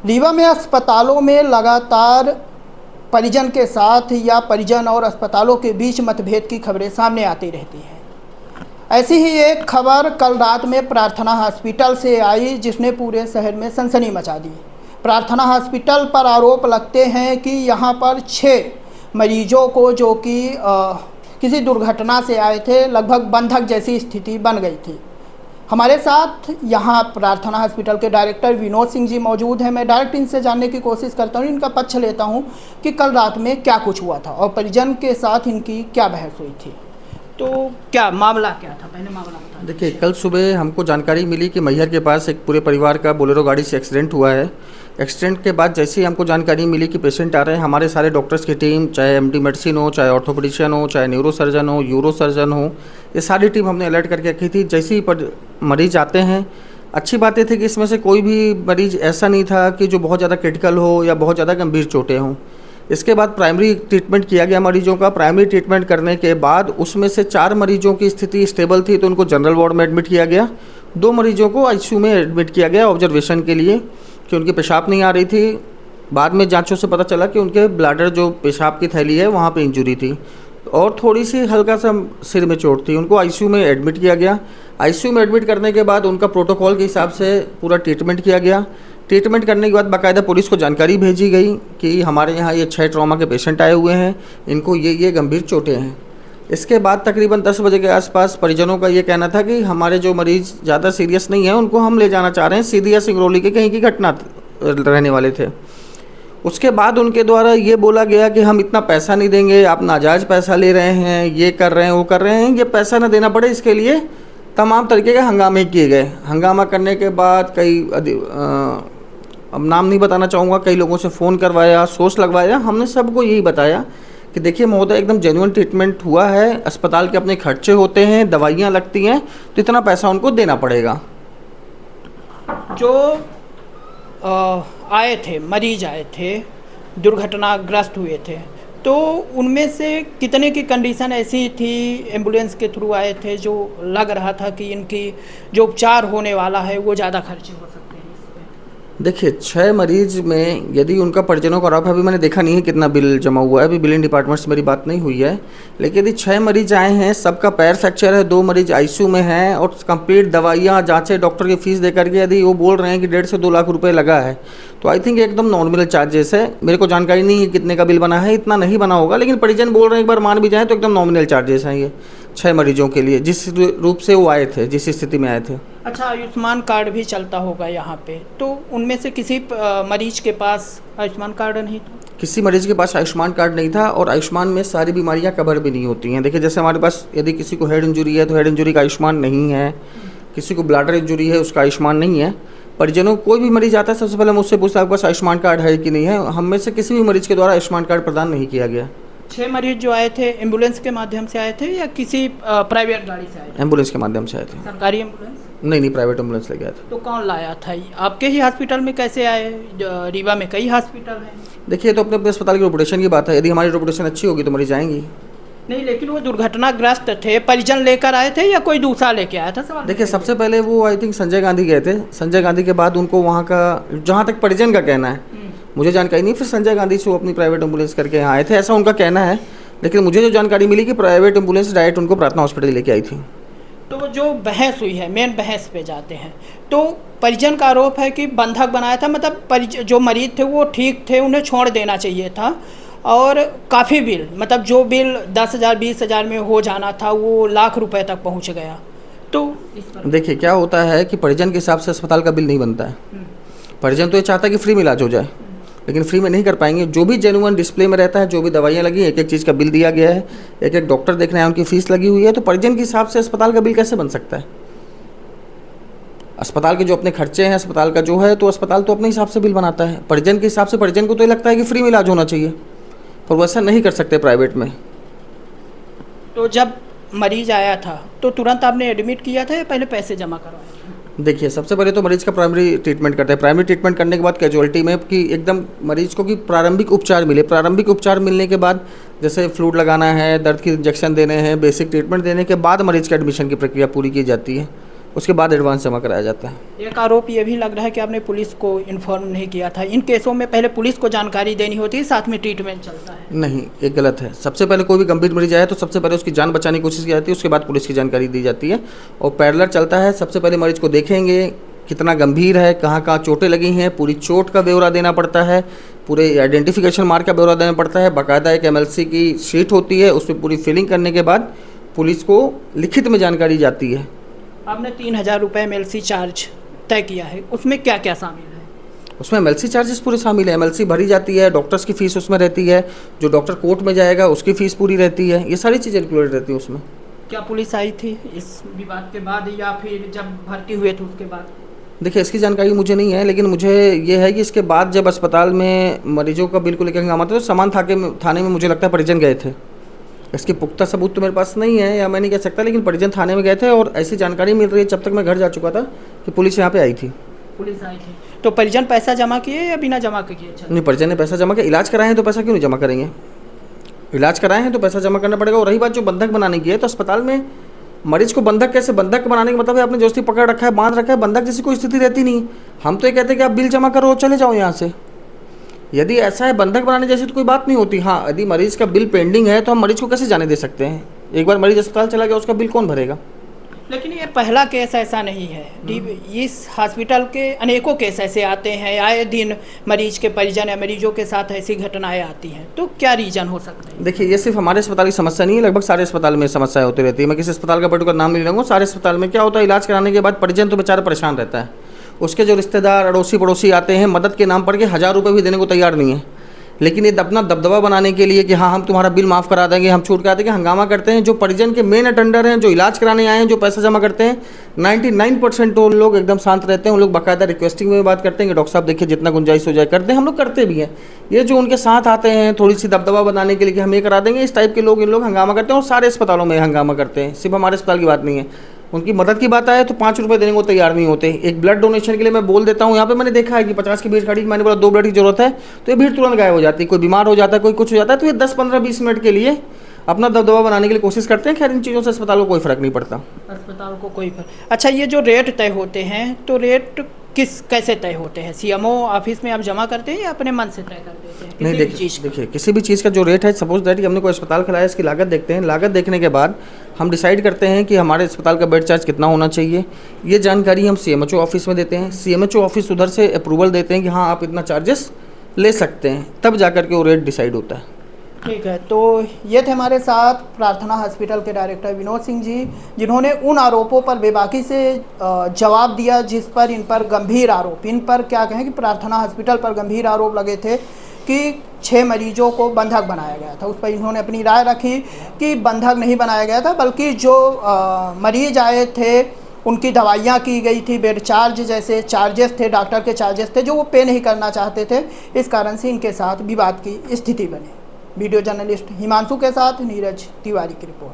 रीवा में अस्पतालों में लगातार परिजन के साथ या परिजन और अस्पतालों के बीच मतभेद की खबरें सामने आती रहती हैं। ऐसी ही एक खबर कल रात में प्रार्थना हॉस्पिटल से आई, जिसने पूरे शहर में सनसनी मचा दी। प्रार्थना हॉस्पिटल पर आरोप लगते हैं कि यहाँ पर 6 मरीजों को, जो कि किसी दुर्घटना से आए थे, लगभग बंधक जैसी स्थिति बन गई थी। हमारे साथ यहाँ प्रार्थना हॉस्पिटल के डायरेक्टर विनोद सिंह जी मौजूद हैं। मैं डायरेक्ट इनसे जानने की कोशिश करता हूँ, इनका पक्ष लेता हूँ कि कल रात में क्या कुछ हुआ था और परिजन के साथ इनकी क्या बहस हुई थी। तो क्या मामला क्या था, पहले मामला बता। देखिए, कल सुबह हमको जानकारी मिली कि मैहर के पास एक पूरे परिवार का बोलेरो गाड़ी से एक्सीडेंट हुआ है। एक्सीडेंट के बाद जैसे ही हमको जानकारी मिली कि पेशेंट आ रहे हैं, हमारे सारे डॉक्टर्स की टीम, चाहे एमडी मेडिसिन हो, चाहे ऑर्थोपेडिशियन हो, चाहे न्यूरो सर्जन हो, यूरो सर्जन हो, ये सारी टीम हमने अलर्ट करके रखी थी। जैसे ही मरीज आते हैं, अच्छी बात ये थी कि इसमें से कोई भी मरीज़ ऐसा नहीं था कि जो बहुत ज़्यादा क्रिटिकल हो या बहुत ज़्यादा गंभीर चोटें हों। इसके बाद प्राइमरी ट्रीटमेंट किया गया मरीजों का। प्राइमरी ट्रीटमेंट करने के बाद उसमें से 4 मरीजों की स्थिति स्टेबल थी, तो उनको जनरल वार्ड में एडमिट किया गया। 2 मरीजों को आईसीयू में एडमिट किया गया ऑब्जर्वेशन के लिए, कि उनकी पेशाब नहीं आ रही थी। बाद में जांचों से पता चला कि उनके ब्लैडर, जो पेशाब की थैली है, वहाँ पे इंजरी थी और थोड़ी सी हल्का सा सिर में चोट थी। उनको आईसीयू में एडमिट किया गया। आईसीयू में एडमिट करने के बाद उनका प्रोटोकॉल के हिसाब से पूरा ट्रीटमेंट किया गया। ट्रीटमेंट करने के बाद बाकायदा पुलिस को जानकारी भेजी गई कि हमारे यहाँ ये 6 ट्रॉमा के पेशेंट आए हुए हैं, इनको ये गंभीर चोटें हैं। इसके बाद तकरीबन 10 बजे के आसपास परिजनों का ये कहना था कि हमारे जो मरीज़ ज़्यादा सीरियस नहीं है, उनको हम ले जाना चाह रहे हैं। सीधी या सिंगरौली के कहीं की घटना रहने वाले थे। उसके बाद उनके द्वारा ये बोला गया कि हम इतना पैसा नहीं देंगे, आप नाजायज़ पैसा ले रहे हैं, ये कर रहे हैं, वो कर रहे हैं, ये पैसा ना देना पड़े, इसके लिए तमाम तरीके के हंगामे किए गए। हंगामा करने के बाद कई अब नाम नहीं बताना चाहूँगा, कई लोगों से फ़ोन करवाया, सोर्स लगवाया। हमने सबको यही बताया कि देखिए महोदय, एकदम जेन्युइन ट्रीटमेंट हुआ है, अस्पताल के अपने खर्चे होते हैं, दवाइयाँ लगती हैं, तो इतना पैसा उनको देना पड़ेगा। जो आए थे, मरीज आए थे, दुर्घटनाग्रस्त हुए थे, तो उनमें से कितने की कंडीशन ऐसी थी, एम्बुलेंस के थ्रू आए थे, जो लग रहा था कि इनकी जो उपचार होने वाला है वो ज़्यादा खर्चे हो सकते हैं? देखिए, 6 मरीज में यदि उनका परिजनों का आरोप है, अभी मैंने देखा नहीं है कितना बिल जमा हुआ है, अभी बिलिंग डिपार्टमेंट से मेरी बात नहीं हुई है, लेकिन यदि 6 मरीज आए हैं, सबका पैर फ्रैक्चर है, 2 मरीज आईसीयू में हैं और कंप्लीट दवाइयाँ, जांचें, डॉक्टर की फ़ीस दे करके यदि वो बोल रहे हैं कि 1.5 से 2 लाख रुपए लगा है, तो आई थिंक एकदम नॉर्मल चार्जेस है। मेरे को जानकारी नहीं है कितने का बिल बना है, इतना नहीं बना होगा, लेकिन परिजन बोल रहे हैं, एक बार मान भी जाए तो एकदम नॉमिनल चार्जेस हैं ये 6 मरीजों के लिए, जिस रूप से वो आए थे, जिस स्थिति में आए थे। अच्छा, आयुष्मान कार्ड भी चलता होगा यहाँ पे, तो उनमें से किसी मरीज के पास आयुष्मान कार्ड नहीं था? किसी मरीज के पास आयुष्मान कार्ड नहीं था और आयुष्मान में सारी बीमारियां कवर भी नहीं होती हैं। देखिए, जैसे हमारे पास यदि किसी को हेड इंजरी है तो हेड इंजरी का आयुष्मान नहीं है, किसी को ब्लैडर इंजरी है उसका आयुष्मान नहीं है। परिजनों कोई भी मरीज आता है, सबसे पहले मुझसे पूछता है आपके पास आयुष्मान कार्ड है कि नहीं है। हम में से किसी भी मरीज के द्वारा आयुष्मान कार्ड प्रदान नहीं किया गया। 6 मरीज जो आए थे एम्बुलेंस के माध्यम से आए थे या किसी प्राइवेट गाड़ी से आए थे? एम्बुलेंस के माध्यम से आए थे। सरकारी एम्बुलेंस? नहीं, प्राइवेट एम्बुलेंस ले गया था। तो कौन लाया था? आपके ही हॉस्पिटल में कैसे आए? रीवा में कई हॉस्पिटल हैं। देखिए, तो अपने अपने अस्पताल की रेपुटेशन की बात है, यदि हमारी रेपुटेशन अच्छी होगी तो मरीज आएंगी। नहीं, लेकिन वो दुर्घटनाग्रस्त थे, परिजन लेकर आए थे या कोई दूसरा लेके आया था? सवाल देखिए, सबसे पहले वो आई थिंक संजय गांधी गए थे। संजय गांधी के बाद उनको वहाँ का, जहाँ तक परिजन का कहना है, मुझे जानकारी नहीं, फिर संजय गांधी से वो अपनी प्राइवेट एम्बुलेंस करके यहाँ आए थे, ऐसा उनका कहना है। लेकिन मुझे जो जानकारी मिली कि प्राइवेट एम्बुलेंस डायरेक्ट उनको प्रार्थना हॉस्पिटल लेके आई थी। तो जो बहस हुई है, मेन बहस पे जाते हैं, तो परिजन का आरोप है कि बंधक बनाया था, मतलब जो मरीज थे वो ठीक थे, उन्हें छोड़ देना चाहिए था, और काफ़ी बिल, मतलब जो बिल 10,000 20,000 में हो जाना था वो लाख रुपए तक पहुंच गया। तो देखिए, क्या होता है कि परिजन के हिसाब से अस्पताल का बिल नहीं बनता है। परिजन तो ये चाहता है कि फ्री में इलाज हो जाए, लेकिन फ्री में नहीं कर पाएंगे। जो भी जेन्युइन डिस्प्ले में रहता है, जो भी दवाइयाँ लगी, एक एक चीज़ का बिल दिया गया है, एक एक डॉक्टर देख रहे हैं, उनकी फ़ीस लगी हुई है, तो परिजन के हिसाब से अस्पताल का बिल कैसे बन सकता है? अस्पताल के जो अपने खर्चे हैं, अस्पताल का जो है, तो अस्पताल तो अपने हिसाब से बिल बनाता है। परिजन के हिसाब से परिजन को तो ये लगता है कि फ्री में इलाज होना चाहिए, पर वैसा नहीं कर सकते प्राइवेट में। तो जब मरीज आया था तो तुरंत आपने एडमिट किया था या पहले पैसे जमा करवाए? देखिए, सबसे पहले तो मरीज़ का प्राइमरी ट्रीटमेंट करते हैं। प्राइमरी ट्रीटमेंट करने के बाद कैजुअलिटी में कि एकदम मरीज़ को कि प्रारंभिक उपचार मिले। प्रारंभिक उपचार मिलने के बाद जैसे फ्लूइड लगाना है, दर्द की इंजेक्शन देने हैं, बेसिक ट्रीटमेंट देने के बाद मरीज़ के एडमिशन की प्रक्रिया पूरी की जाती है। उसके बाद एडवांस जमा कराया जाता है। एक आरोप ये भी लग रहा है कि आपने पुलिस को इन्फॉर्म नहीं किया था। इन केसों में पहले पुलिस को जानकारी देनी होती है, साथ में ट्रीटमेंट चलता है। नहीं, ये गलत है। सबसे पहले कोई भी गंभीर मरीज आए तो सबसे पहले उसकी जान बचाने की कोशिश की जाती है, उसके बाद पुलिस की जानकारी दी जाती है और पैरेलल चलता है। सबसे पहले मरीज को देखेंगे कितना गंभीर है, कहाँ कहाँ चोटें लगी हैं, पूरी चोट का ब्यौरा देना पड़ता है, पूरे आइडेंटिफिकेशन मार्क का ब्यौरा देना पड़ता है। बाकायदा एक MLC की शीट होती है, उसमें पूरी फिलिंग करने के बाद पुलिस को लिखित में जानकारी जाती है। आपने 3000 रुपये MLC चार्ज तय किया है, उसमें क्या क्या शामिल है? उसमें MLC चार्जेस पूरे शामिल है। MLC भरी जाती है, डॉक्टर्स की फ़ीस उसमें रहती है, जो डॉक्टर कोर्ट में जाएगा उसकी फ़ीस पूरी रहती है, ये सारी चीज़ें इंक्लूडेड रहती हैं उसमें। क्या पुलिस आई थी इस विवाद के बाद या फिर जब भर्ती हुए थे उसके बाद? देखिए, इसकी जानकारी मुझे नहीं है, लेकिन मुझे ये है कि इसके बाद जब अस्पताल में मरीजों का बिल को लेकर हंगामा था तो समान थाने में मुझे लगता है परिजन गए थे। इसके पुख्ता सबूत तो मेरे पास नहीं है या मैं नहीं कह सकता, लेकिन परिजन थाने में गए थे और ऐसी जानकारी मिल रही है जब तक मैं घर जा चुका था कि पुलिस यहाँ पे आई थी। पुलिस आई थी तो परिजन पैसा जमा किए या बिना जमा के किए? नहीं, परिजन ने पैसा जमा किया। इलाज कराए हैं तो पैसा क्यों नहीं जमा करेंगे? इलाज कराए हैं तो पैसा जमा करना पड़ेगा। और रही बात जो बंधक बनाने की है, तो अस्पताल में मरीज को बंधक कैसे, बंधक बनाने का मतलब है आपने जोस्ती पकड़ रखा है, बांध रखा है, बंधक जैसी कोई स्थिति रहती नहीं। हम तो ये कहते हैं कि आप बिल जमा करो और चले जाओ यहाँ से। यदि ऐसा है बंधक बनाने जैसी तो कोई बात नहीं होती। हाँ, यदि मरीज का बिल पेंडिंग है तो हम मरीज को कैसे जाने दे सकते हैं? एक बार मरीज अस्पताल चला गया उसका बिल कौन भरेगा? लेकिन ये पहला केस ऐसा नहीं है। इस हॉस्पिटल के अनेकों केस ऐसे आते हैं, आए दिन मरीज के परिजन या मरीजों के साथ ऐसी घटनाएं आती हैं, तो क्या रीजन हो सकता है? देखिए, ये सिर्फ हमारे अस्पताल की समस्या नहीं है, लगभग सारे अस्पताल में समस्याएं होती रहती है। मैं किसी अस्पताल का पर्टिकुलर नाम नहीं लूँगा। सारे अस्पताल में क्या होता है, इलाज कराने के बाद परिजन तो बेचारा परेशान रहता है। उसके जो रिश्तेदार अड़ोसी पड़ोसी आते हैं मदद के नाम पर के 1000 रुपये भी देने को तैयार नहीं है, लेकिन ये अपना दबदबा बनाने के लिए कि हाँ हम तुम्हारा बिल माफ़ करा देंगे, हम छूट करा देंगे, हंगामा करते हैं। जो परिजन के मेन अटेंडर हैं, जो इलाज कराने आए हैं, जो पैसा जमा करते हैं, 99% उन लोग एकदम शांत रहते हैं। उन लोग बाकायदा रिक्वेस्टिंग में बात करते हैं कि डॉक्टर साहब देखिए जितना गुंजाइश हो जाए करते हैं। हम लोग करते भी हैं। ये जो उनके साथ आते हैं थोड़ी सी दबदबा बनाने के लिए कि हम ये करा देंगे, इस टाइप के लोग इन लोग हंगामा करते हैं और सारे अस्पतालों में हंगामा करते हैं। सिर्फ हमारे अस्पताल की बात नहीं है। उनकी मदद की बात आए तो 5 रुपये देने को तैयार नहीं होते। एक ब्लड डोनेशन के लिए मैं बोल देता हूँ, यहाँ पे मैंने देखा है कि 50 की भीड़ खड़ी, मैंने बोला 2 ब्लड की जरूरत है तो ये भीड़ तुरंत गायब हो जाती है। कोई बीमार हो जाता है, कोई कुछ हो जाता है, तो ये 10, 15, 20 मिनट के लिए अपना दबदबा बनाने के लिए कोशिश करते हैं। खैर, इन चीज़ों से अस्पताल को कोई फ़र्क नहीं पड़ता। अस्पताल को कोई फर्क। अच्छा, ये जो रेट तय होते हैं तो रेट कैसे तय होते हैं? CMO ऑफिस में आप जमा करते हैं या अपने मन से तय कर देते हैं? नहीं, देखिए किसी भी चीज़ का जो रेट है, सपोज दैट कि हमने कोई अस्पताल खोला है, इसकी लागत देखते हैं। लागत देखने के बाद हम डिसाइड करते हैं कि हमारे अस्पताल का बेड चार्ज कितना होना चाहिए। ये जानकारी हम CMHO ऑफिस में देते हैं। CMHO ऑफिस उधर से अप्रूवल देते हैं कि हाँ आप इतना चार्जेस ले सकते हैं, तब जा कर के वो रेट डिसाइड होता है। ठीक है, तो ये थे हमारे साथ प्रार्थना हॉस्पिटल के डायरेक्टर विनोद सिंह जी, जिन्होंने उन आरोपों पर बेबाकी से जवाब दिया जिस पर इन पर गंभीर आरोप, इन पर क्या कहें कि प्रार्थना हॉस्पिटल पर गंभीर आरोप लगे थे कि 6 मरीजों को बंधक बनाया गया था। उस पर इन्होंने अपनी राय रखी कि बंधक नहीं बनाया गया था, बल्कि जो मरीज आए थे उनकी दवाइयाँ की गई थी, बेड चार्ज जैसे चार्जेस थे, डॉक्टर के चार्जेस थे जो वो पे नहीं करना चाहते थे। इस कारण से इनके साथ विवाद की स्थिति बनी। वीडियो जर्नलिस्ट हिमांशु के साथ नीरज तिवारी की रिपोर्ट।